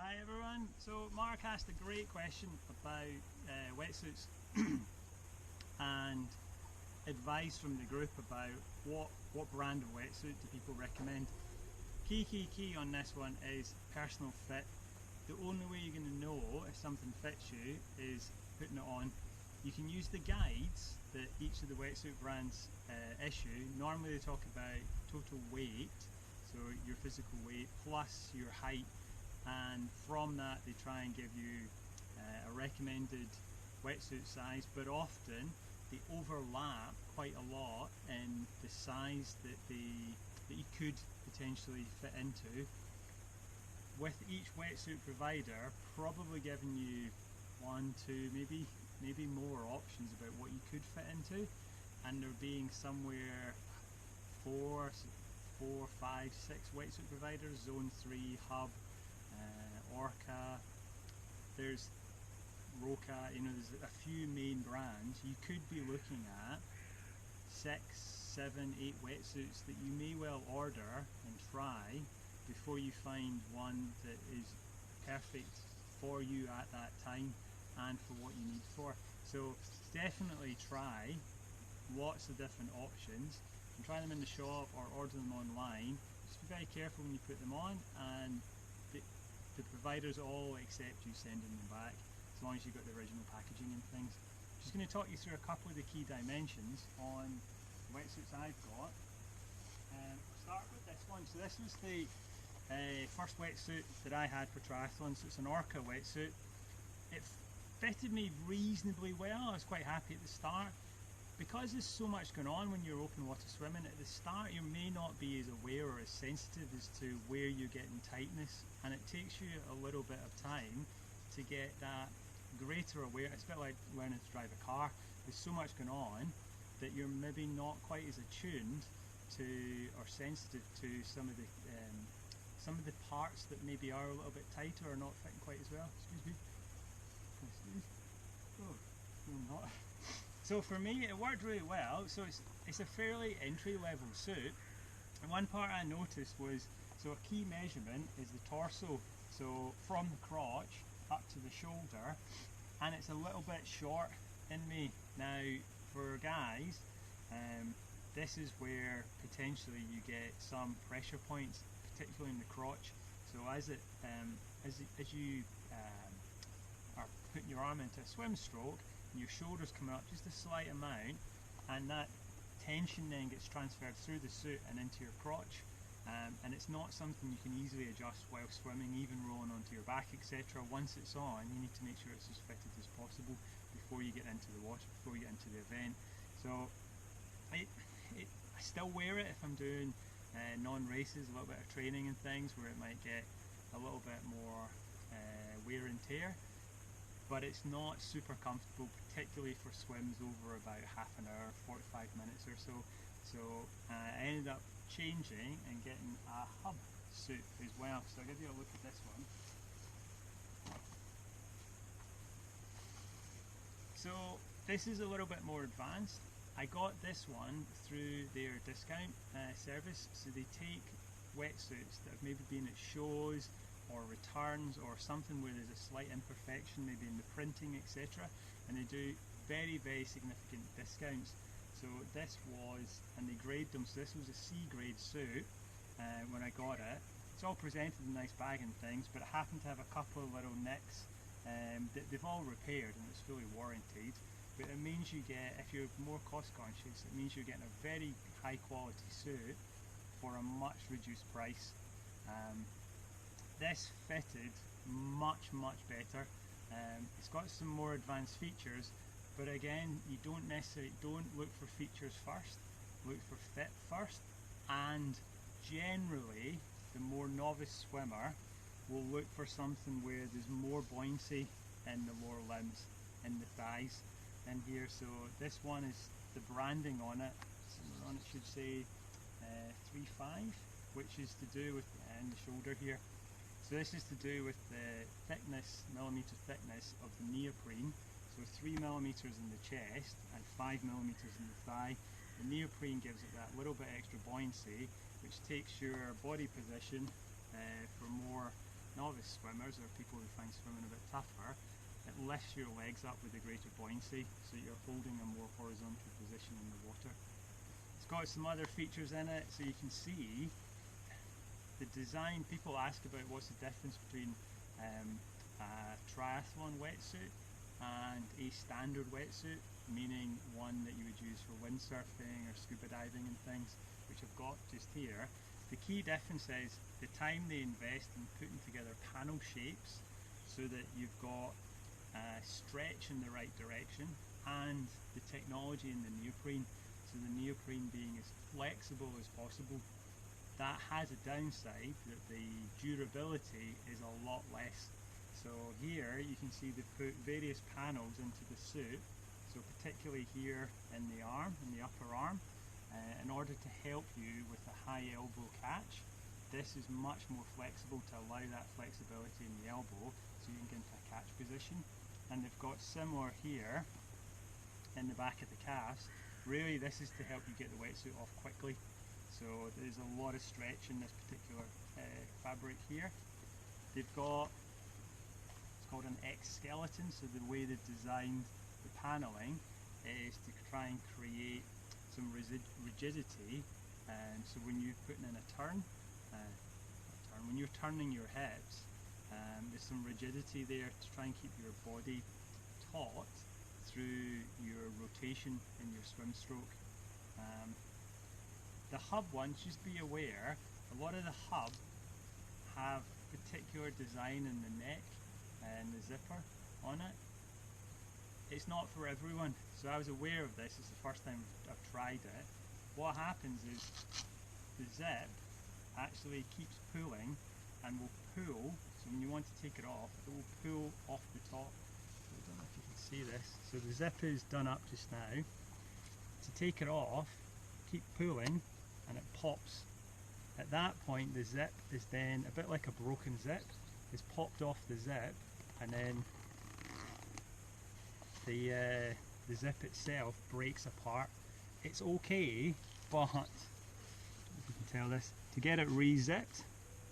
Hi everyone. So Mark asked a great question about wetsuits and advice from the group about what brand of wetsuit do people recommend. Key on this one is personal fit. The only way you're going to know if something fits you is putting it on. You can use the guides that each of the wetsuit brands issue. Normally they talk about total weight, so your physical weight plus your height, and from that they try and give you a recommended wetsuit size, but often they overlap quite a lot in the size that you could potentially fit into, with each wetsuit provider probably giving you one, two, maybe more options about what you could fit into, and there being somewhere four, five, six wetsuit providers: Zone 3, Hub, Orca, there's Roca, there's a few main brands. You could be looking at 6, 7, 8 wetsuits that you may well order and try before you find one that is perfect for you at that time and for what you need for. So definitely try lots of different options and try them in the shop or order them online. Just be very careful when you put them on, and the providers all accept you sending them back as long as you've got the original packaging and things. I'm just going to talk you through a couple of the key dimensions on the wetsuits I've got. I'll start with this one. So this was the first wetsuit that I had for triathlon. So it's an Orca wetsuit. It fitted me reasonably well. I was quite happy at the start. Because there's so much going on when you're open water swimming, at the start you may not be as aware or as sensitive as to where you're getting tightness, and it takes you a little bit of time to get that greater awareness. It's a bit like learning to drive a car. There's so much going on that you're maybe not quite as attuned to or sensitive to some of the parts that maybe are a little bit tighter or not fitting quite as well. Excuse me. Oh, no, not. So for me it worked really well. So it's a fairly entry-level suit, and one part I noticed was, so a key measurement is the torso, so from the crotch up to the shoulder, and it's a little bit short in me. Now for guys, this is where potentially you get some pressure points, particularly in the crotch. So as you are putting your arm into a swim stroke, and your shoulders coming up just a slight amount, and that tension then gets transferred through the suit and into your crotch, and it's not something you can easily adjust while swimming, even rolling onto your back, etc. Once it's on, you need to make sure it's as fitted as possible before you get into the water, before you get into the event. So I still wear it if I'm doing non-races, a little bit of training and things where it might get a little bit more wear and tear, but it's not super comfortable, particularly for swims over about half an hour, 45 minutes or so. So I ended up changing and getting a Hub suit as well. So I'll give you a look at this one. So this is a little bit more advanced. I got this one through their discount service. So they take wetsuits that have maybe been at shows or returns or something where there's a slight imperfection, maybe in the printing, etc., and they do very, very significant discounts. So this was, and they grade them, so this was a C grade suit when I got it. It's all presented in a nice bag and things, but it happened to have a couple of little nicks that they've all repaired, and it's fully warranted. But it means you get, if you're more cost conscious, it means you're getting a very high quality suit for a much reduced price. This fitted much better. It's got some more advanced features, but again, you don't look for features first, look for fit first, and generally the more novice swimmer will look for something where there's more buoyancy in the lower limbs, in the thighs in here. So this one is, the branding on it should say 3.5, which is to do with in the shoulder here. So this is to do with the thickness, millimeter thickness of the neoprene. So 3 millimeters in the chest and 5 millimeters in the thigh. The neoprene gives it that little bit extra buoyancy, which takes your body position for more, not novice swimmers or people who find swimming a bit tougher, it lifts your legs up with a greater buoyancy, so you're holding a more horizontal position in the water. It's got some other features in it, so you can see the design. People ask about what's the difference between a triathlon wetsuit and a standard wetsuit, meaning one that you would use for windsurfing or scuba diving and things, which I've got just here. The key difference is the time they invest in putting together panel shapes so that you've got stretch in the right direction, and the technology in the neoprene, so the neoprene being as flexible as possible. That has a downside, that the durability is a lot less. So here you can see they've put various panels into the suit, so particularly here in the arm, in the upper arm, in order to help you with a high elbow catch. This is much more flexible to allow that flexibility in the elbow so you can get into a catch position. And they've got similar here in the back of the calves. Really this is to help you get the wetsuit off quickly. So there's a lot of stretch in this particular fabric here. They've got, it's called an X skeleton, so the way they've designed the panelling is to try and create some rigidity. So when you're putting in a turn, when you're turning your hips, there's some rigidity there to try and keep your body taut through your rotation in your swim stroke. The hub ones, just be aware, a lot of the hub have particular design in the neck and the zipper on it. It's not for everyone, so I was aware of this. It's the first time I've tried it. What happens is the zip actually keeps pulling and will pull, so when you want to take it off, it will pull off the top. I don't know if you can see this. So the zip is done up just now. To take it off, keep pulling and it pops. At that point the zip is then, a bit like a broken zip, is popped off the zip, and then the zip itself breaks apart. It's okay, but if you can tell this, to get it re-zipped,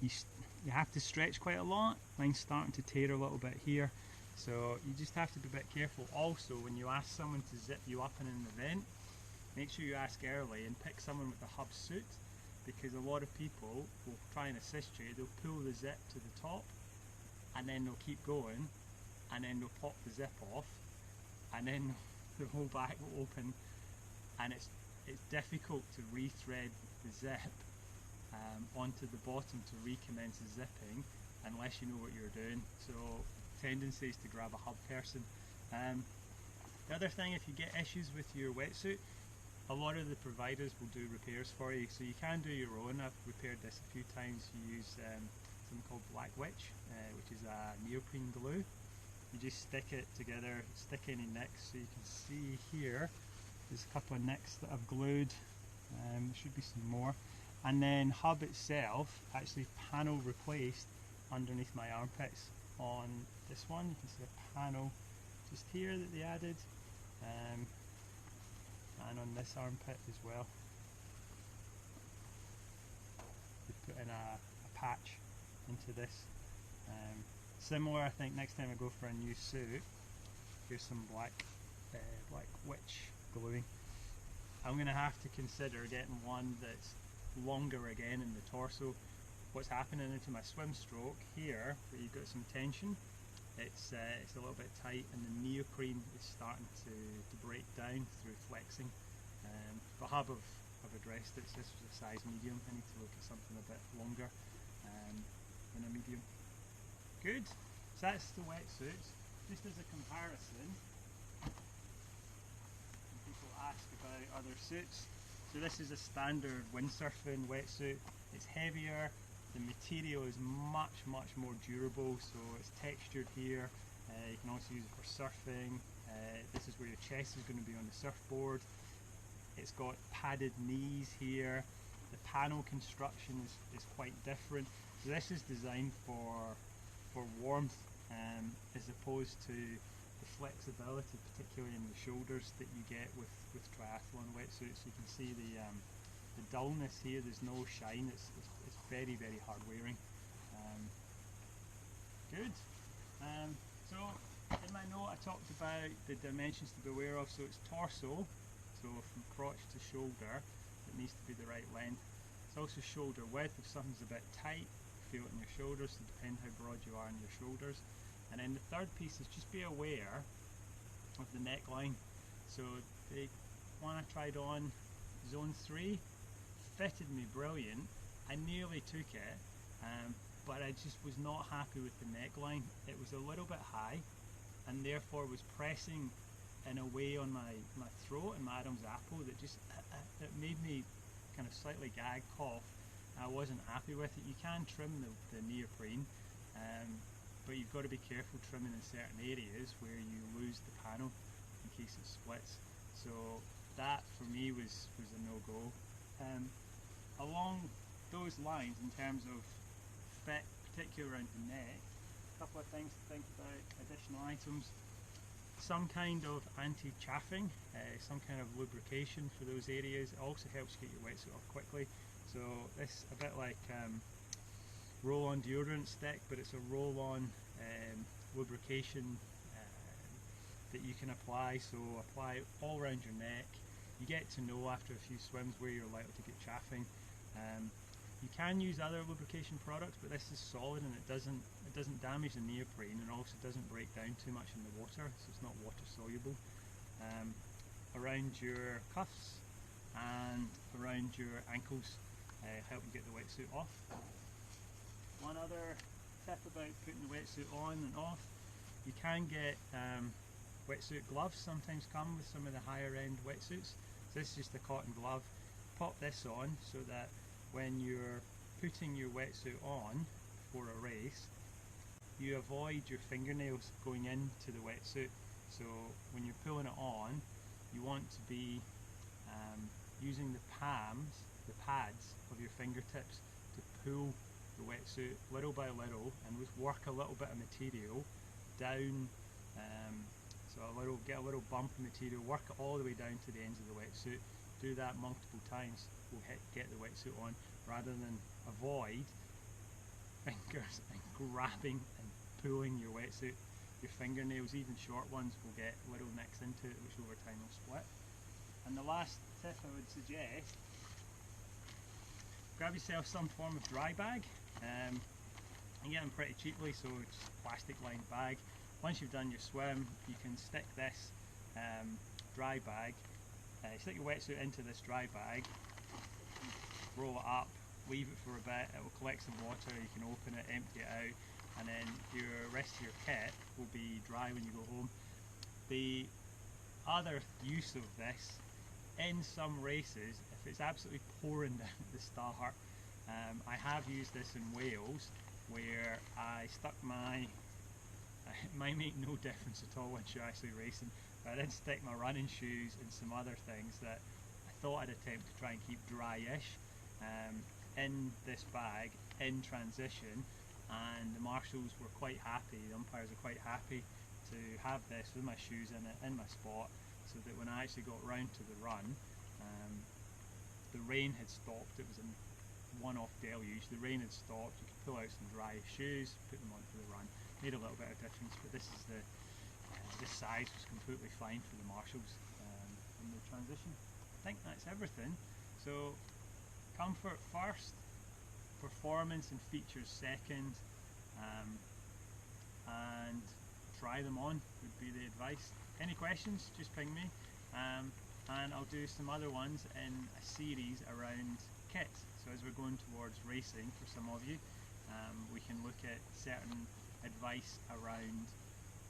you have to stretch quite a lot. Mine's starting to tear a little bit here, so you just have to be a bit careful. Also, when you ask someone to zip you up in an event, make sure you ask early and pick someone with a hub suit, because a lot of people will try and assist you. They'll pull the zip to the top and then they'll keep going, and then they'll pop the zip off, and then the whole back will open, and it's difficult to rethread the zip onto the bottom to recommence the zipping unless you know what you're doing. So tendency is to grab a hub person. The other thing, if you get issues with your wetsuit, a lot of the providers will do repairs for you, so you can do your own. I've repaired this a few times. You use something called Black Witch, which is a neoprene glue. You just stick it together, stick any nicks. So you can see here, there's a couple of nicks that I've glued. There should be some more. And then hub itself, actually panel replaced underneath my armpits on this one. You can see a panel just here that they added, and on this armpit as well. They put in a patch into this. Similar, I think, next time I go for a new suit, here's some black witch gluing. I'm going to have to consider getting one that's longer again in the torso. What's happening into my swim stroke here, where you've got some tension, it's a little bit tight, and the neoprene is starting to break down through flexing. The hub I've addressed it. This was a size medium. I need to look at something a bit longer than a medium. Good. So that's the wetsuits. Just as a comparison, when people ask about other suits, so this is a standard windsurfing wetsuit. It's heavier. The material is much more durable, so it's textured here. You can also use it for surfing. This is where your chest is going to be on the surfboard. It's got padded knees here. The panel construction is quite different. So this is designed for warmth, as opposed to the flexibility, particularly in the shoulders, that you get with triathlon wetsuits. You can see the dullness here. There's no shine. It's very hard wearing. good. So in my note I talked about the dimensions to be aware of. So it's torso, so from crotch to shoulder, it needs to be the right length. It's also shoulder width. If something's a bit tight, feel it in your shoulders, so depend how broad you are in your shoulders. And then the third piece is just be aware of the neckline. So the one I tried on, zone 3, fitted me brilliant. I nearly took it, but I just was not happy with the neckline. It was a little bit high and therefore was pressing in a way on my throat and my Adam's apple that just it made me kind of slightly gag, cough. I wasn't happy with it. You can trim the neoprene, but you've got to be careful trimming in certain areas where you lose the panel in case it splits. So that for me was a no-go. Along those lines, in terms of fit, particularly around the neck, a couple of things to think about, additional items. Some kind of anti-chaffing, some kind of lubrication for those areas. It also helps get your wetsuit off quickly. So this a bit like roll-on deodorant stick, but it's a roll-on lubrication that you can apply. So apply it all around your neck. You get to know after a few swims where you're likely to get chaffing. You can use other lubrication products, but this is solid and it doesn't damage the neoprene, and also doesn't break down too much in the water, so it's not water soluble. Around your cuffs and around your ankles, help you get the wetsuit off. One other tip about putting the wetsuit on and off: you can get wetsuit gloves. Sometimes come with some of the higher end wetsuits. So this is just a cotton glove. Pop this on so that when you're putting your wetsuit on for a race, you avoid your fingernails going into the wetsuit. So when you're pulling it on, you want to be using the pads of your fingertips to pull the wetsuit little by little, and just work a little bit of material down. So get a little bump of material, work it all the way down to the ends of the wetsuit. Do that multiple times will get the wetsuit on, rather than avoid fingers and grabbing and pulling your wetsuit. Your fingernails, even short ones, will get little nicks into it, which over time will split. And the last tip I would suggest: grab yourself some form of dry bag. You get them pretty cheaply, so it's just a plastic lined bag. Once you've done your swim, you can stick this dry bag, stick your wetsuit into this dry bag, roll it up, leave it for a bit, it will collect some water, you can open it, empty it out, and then your rest of your kit will be dry when you go home. The other use of this, in some races, if it's absolutely pouring down at the start, I have used this in Wales, where I stuck it might make no difference at all once you're actually racing, but I did stick my running shoes and some other things that I thought I'd attempt to try and keep dry-ish in this bag in transition, and the marshals were quite happy, the umpires were quite happy to have this with my shoes in it, in my spot, so that when I actually got round to the run, the rain had stopped. It was a one-off deluge. The rain had stopped. You could pull out some dry shoes, put them on for the run. Made a little bit of difference, but this is this size was completely fine for the marshals in the transition. I think that's everything. So comfort first, performance and features second, and try them on would be the advice. Any questions, just ping me, and I'll do some other ones in a series around kit. So as we're going towards racing, for some of you, we can look at certain advice around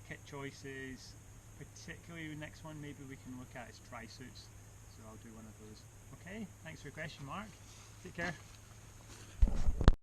kit choices. Particularly the next one maybe we can look at is tri-suits, so I'll do one of those. Okay, thanks for your question, Mark. Take care.